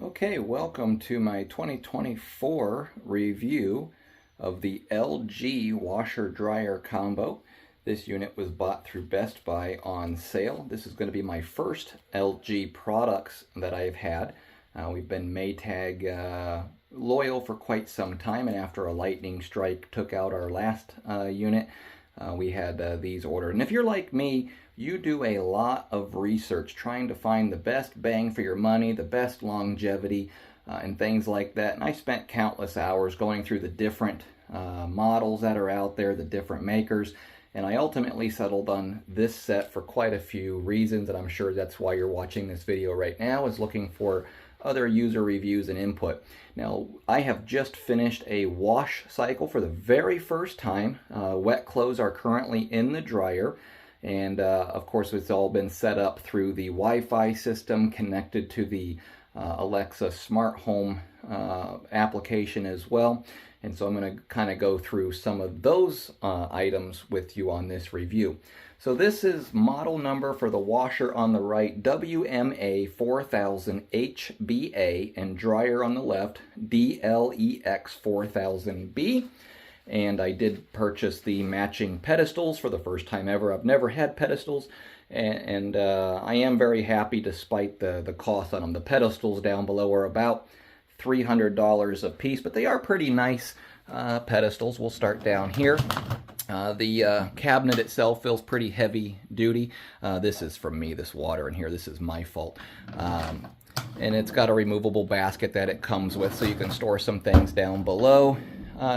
Okay, welcome to my 2024 review of the LG washer dryer combo. This unit was bought through Best Buy on sale. This is going to be my first LG products that I've had. We've been Maytag loyal for quite some time, and after a lightning strike took out our last unit, we had these ordered. And if you're like me, you do a lot of research trying to find the best bang for your money, the best longevity, and things like that. And I spent countless hours going through the different models that are out there, the different makers, and I ultimately settled on this set for quite a few reasons, and I'm sure that's why you're watching this video right now, is looking for other user reviews and input. Now, I have just finished a wash cycle for the very first time. Wet clothes are currently in the dryer. And of course, it's all been set up through the Wi-Fi system connected to the Alexa smart home application as well. And so I'm going to kind of go through some of those items with you on this review. So this is model number for the washer on the right, WM4000HBA, and dryer on the left, DLEX4000B. And I did purchase the matching pedestals for the first time ever. I've never had pedestals, and I am very happy despite the cost on them. The pedestals down below are about $300 a piece, but they are pretty nice pedestals. We'll start down here. The cabinet itself feels pretty heavy duty. This is from me, this water in here. This is my fault. And it's got a removable basket that it comes with, so you can store some things down below.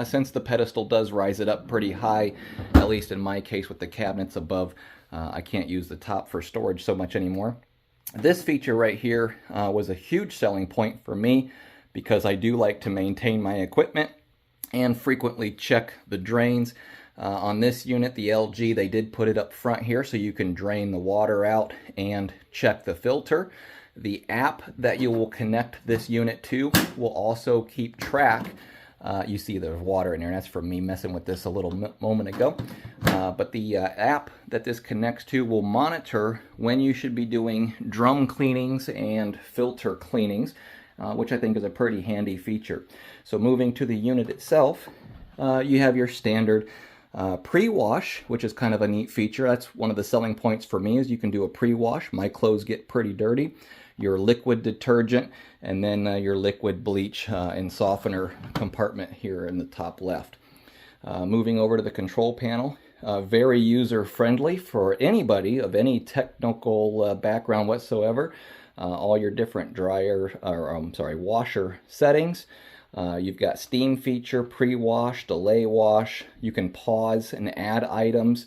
Since the pedestal does rise it up pretty high, at least in my case with the cabinets above, I can't use the top for storage so much anymore. This feature right here was a huge selling point for me because I do like to maintain my equipment and frequently check the drains. On this unit, the LG, they did put it up front here so you can drain the water out and check the filter. The app that you will connect this unit to will also keep track. You see there's water in there, and that's from me messing with this a little moment ago. But the app that this connects to will monitor when you should be doing drum cleanings and filter cleanings, which I think is a pretty handy feature. So moving to the unit itself, you have your standard pre-wash, which is kind of a neat feature. That's one of the selling points for me, is you can do a pre-wash. My clothes get pretty dirty. Your liquid detergent, and then your liquid bleach and softener compartment here in the top left. Moving over to the control panel, very user-friendly for anybody of any technical background whatsoever. All your different washer settings. You've got steam feature, pre-wash, delay wash. You can pause and add items,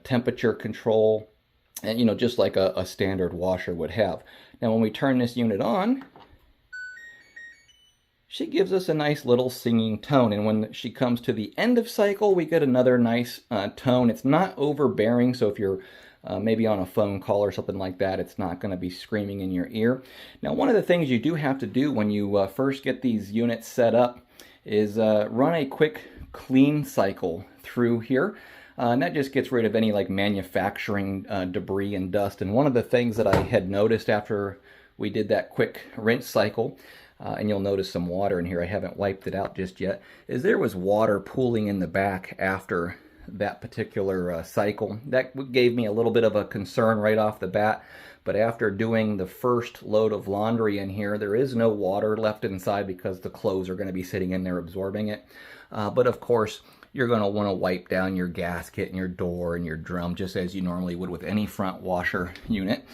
temperature control, and just like a standard washer would have. Now when we turn this unit on, she gives us a nice little singing tone, and when she comes to the end of cycle, we get another nice tone. It's not overbearing, so if you're maybe on a phone call or something like that, it's not going to be screaming in your ear. Now, one of the things you do have to do when you first get these units set up is run a quick clean cycle through here. And that just gets rid of any manufacturing debris and dust. And one of the things that I had noticed after we did that quick rinse cycle, and you'll notice some water in here, I haven't wiped it out just yet, is there was water pooling in the back after that particular cycle. That gave me a little bit of a concern right off the bat. But after doing the first load of laundry in here, there is no water left inside because the clothes are going to be sitting in there absorbing it. But of course, you're going to want to wipe down your gasket and your door and your drum just as you normally would with any front washer unit.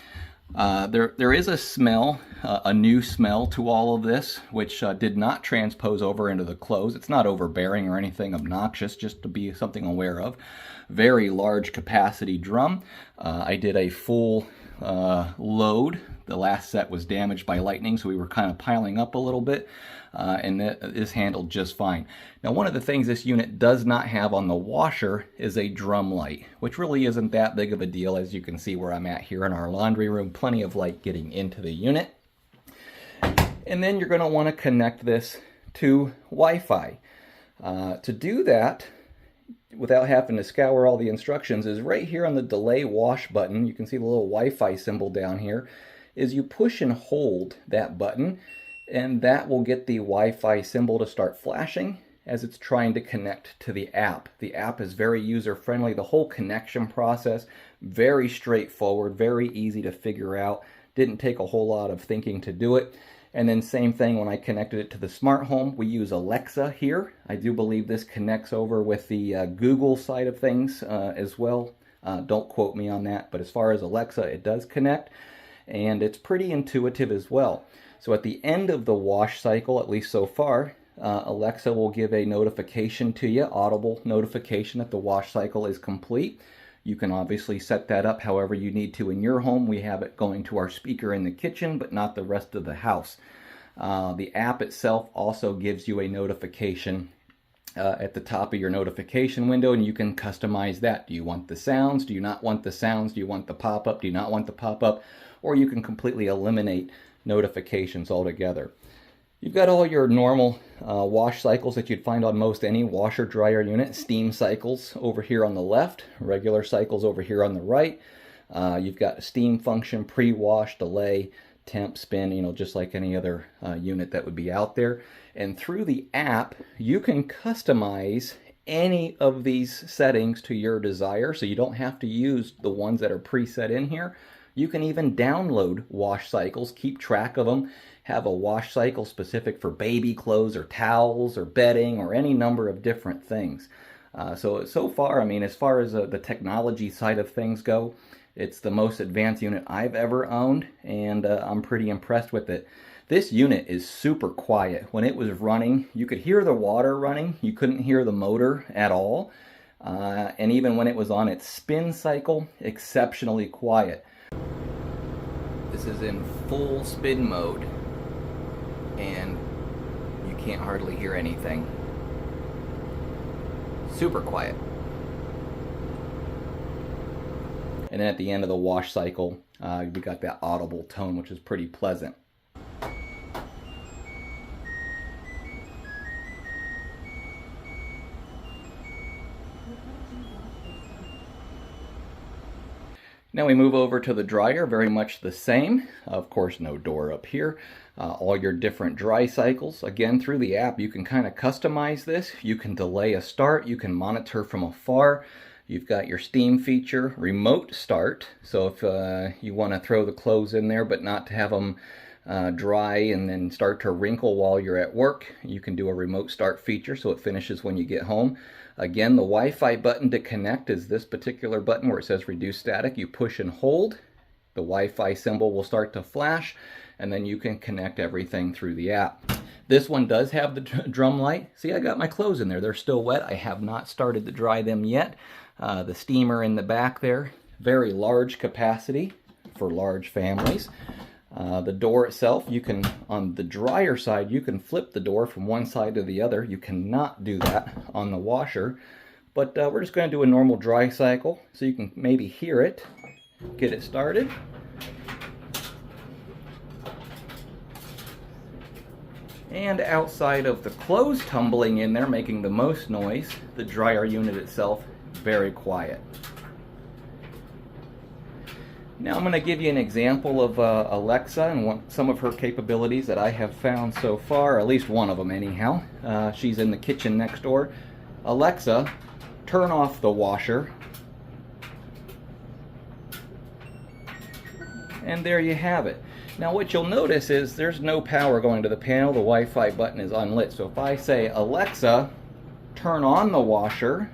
There is a smell, a new smell to all of this, which did not transpose over into the clothes. It's not overbearing or anything obnoxious, just to be something aware of. Very large capacity drum. I did a full load. The last set was damaged by lightning, so we were kind of piling up a little bit, and it is handled just fine. Now, one of the things this unit does not have on the washer is a drum light, which really isn't that big of a deal. As you can see where I'm at here in our laundry room, plenty of light getting into the unit. And then you're going to want to connect this to Wi-Fi. To do that, without having to scour all the instructions, is right here on the delay wash button. You can see the little Wi-Fi symbol down here. Is you push and hold that button, and that will get the Wi-Fi symbol to start flashing as it's trying to connect to the app. The app is very user-friendly. The whole connection process, very straightforward, very easy to figure out. Didn't take a whole lot of thinking to do it. And then same thing when I connected it to the smart home. We use Alexa here. I do believe this connects over with the Google side of things as well. Don't quote me on that, but as far as Alexa, it does connect, and it's pretty intuitive as well. So at the end of the wash cycle, at least so far, Alexa will give a notification to you, audible notification that the wash cycle is complete. You can obviously set that up however you need to in your home. We have it going to our speaker in the kitchen, but not the rest of the house. The app itself also gives you a notification at the top of your notification window, and you can customize that. Do you want the sounds? Do you not want the sounds? Do you want the pop-up? Do you not want the pop-up? Or you can completely eliminate notifications altogether. You've got all your normal wash cycles that you'd find on most any washer dryer unit. Steam cycles over here on the left, regular cycles over here on the right. You've got a steam function, pre-wash, delay, temp, spin, you know, just like any other unit that would be out there. And through the app, you can customize any of these settings to your desire, so you don't have to use the ones that are preset in here. You can even download wash cycles, keep track of them, have a wash cycle specific for baby clothes or towels or bedding or any number of different things. So far, I mean, as far as the technology side of things go, it's the most advanced unit I've ever owned, and I'm pretty impressed with it. This unit is super quiet. When it was running, you could hear the water running. You couldn't hear the motor at all. And even when it was on its spin cycle, exceptionally quiet. This is in full spin mode, and you can't hardly hear anything. Super quiet. And then at the end of the wash cycle, we got that audible tone, which is pretty pleasant. Now we move over to the dryer, very much the same. Of course, no door up here. All your different dry cycles. Again, through the app, you can kind of customize this. You can delay a start. You can monitor from afar. You've got your steam feature, remote start. So if you want to throw the clothes in there, but not to have them dry and then start to wrinkle while you're at work, you can do a remote start feature so it finishes when you get home. Again, the Wi-Fi button to connect is this particular button where it says reduce static. You push and hold, the Wi-Fi symbol will start to flash, and then you can connect everything through the app. This one does have the drum light. See, I got my clothes in there. They're still wet. I have not started to dry them yet. The steamer in the back there, very large capacity for large families. The door itself, you can, on the dryer side, you can flip the door from one side to the other. You cannot do that on the washer, but we're just going to do a normal dry cycle so you can maybe hear it, get it started. And outside of the clothes tumbling in there, making the most noise, the dryer unit itself, very quiet. Now I'm going to give you an example of Alexa and some of her capabilities that I have found so far, at least one of them anyhow. She's in the kitchen next door. Alexa, turn off the washer. And there you have it. Now what you'll notice is there's no power going to the panel. The Wi-Fi button is unlit. So if I say, Alexa, turn on the washer,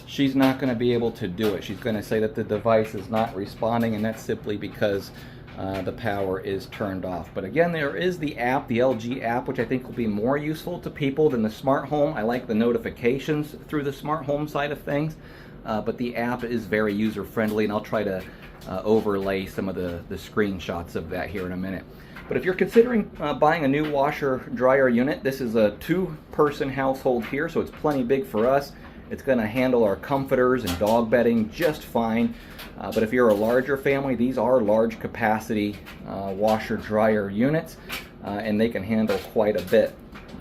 she's not going to be able to do it. She's going to say that the device is not responding, and that's simply because the power is turned off. But again, there is the app, the LG app, which I think will be more useful to people than the smart home. I like the notifications through the smart home side of things, but the app is very user-friendly, and I'll try to overlay some of the screenshots of that here in a minute. But if you're considering buying a new washer dryer unit, this is a two-person household here, so it's plenty big for us. It's going to handle our comforters and dog bedding just fine. But if you're a larger family, these are large capacity washer dryer units, and they can handle quite a bit.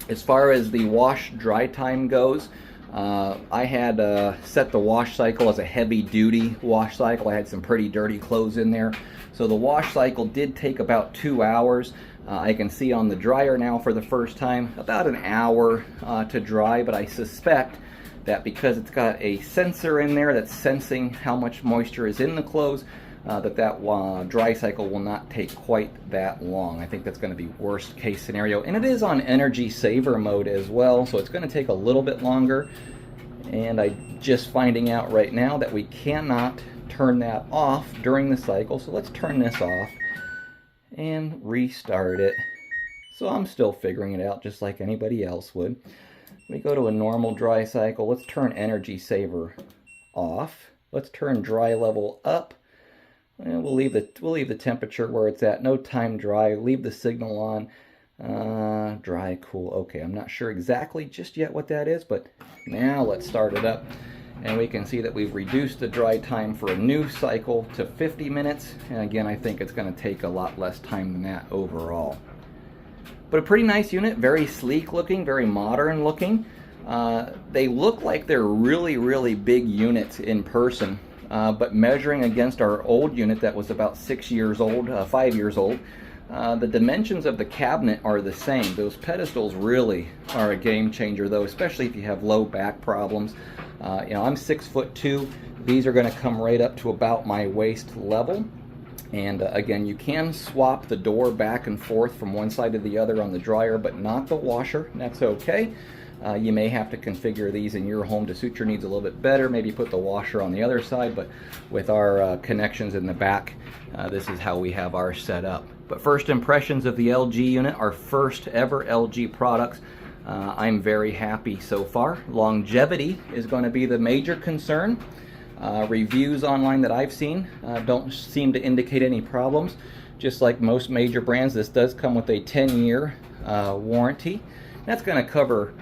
As far as the wash dry time goes, I had set the wash cycle as a heavy-duty wash cycle. I had some pretty dirty clothes in there. So the wash cycle did take about 2 hours. I can see on the dryer now for the first time about an hour to dry, but I suspect that because it's got a sensor in there that's sensing how much moisture is in the clothes, that dry cycle will not take quite that long. I think that's going to be worst case scenario. And it is on energy saver mode as well, so it's going to take a little bit longer. And I'm just finding out right now that we cannot turn that off during the cycle. So let's turn this off and restart it. So I'm still figuring it out just like anybody else would. We go to a normal dry cycle. Let's turn energy saver off. Let's turn dry level up. And we'll leave the temperature where it's at. No time dry. Leave the signal on. Dry, cool. Okay, I'm not sure exactly just yet what that is, but now let's start it up. And we can see that we've reduced the dry time for a new cycle to 50 minutes. And again, I think it's going to take a lot less time than that overall. But a pretty nice unit, very sleek looking, very modern looking. They look like they're really, really big units in person. But measuring against our old unit that was about 6 years old, 5 years old, the dimensions of the cabinet are the same. Those pedestals really are a game changer though, especially if you have low back problems. You know, I'm 6'2". These are going to come right up to about my waist level. And again, you can swap the door back and forth from one side to the other on the dryer, but not the washer. That's okay. You may have to configure these in your home to suit your needs a little bit better. Maybe put the washer on the other side, but with our connections in the back, this is how we have ours set up. But first impressions of the LG unit, our first ever LG products. I'm very happy so far. Longevity is going to be the major concern. Reviews online that I've seen don't seem to indicate any problems. Just like most major brands, this does come with a 10-year warranty. That's going to cover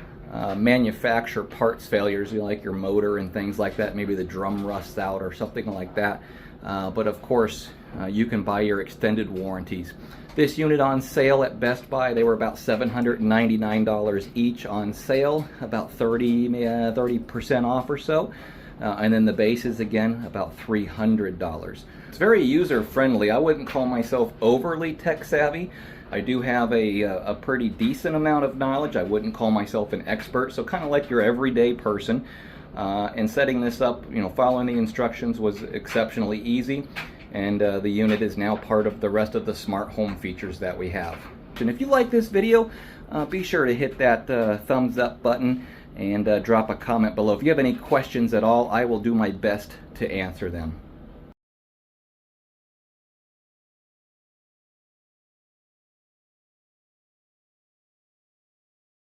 manufacturer parts failures, like your motor and things like that. Maybe the drum rusts out or something like that. But of course, you can buy your extended warranties. This unit on sale at Best Buy, they were about $799 each on sale, about 30% off or so. And then the base is again about $300. It's very user friendly. I wouldn't call myself overly tech savvy. I do have a pretty decent amount of knowledge. I wouldn't call myself an expert, so kind of like your everyday person. And setting this up, you know, following the instructions was exceptionally easy. And the unit is now part of the rest of the smart home features that we have. And if you like this video, be sure to hit that thumbs up button and drop a comment below. If you have any questions at all, I will do my best to answer them.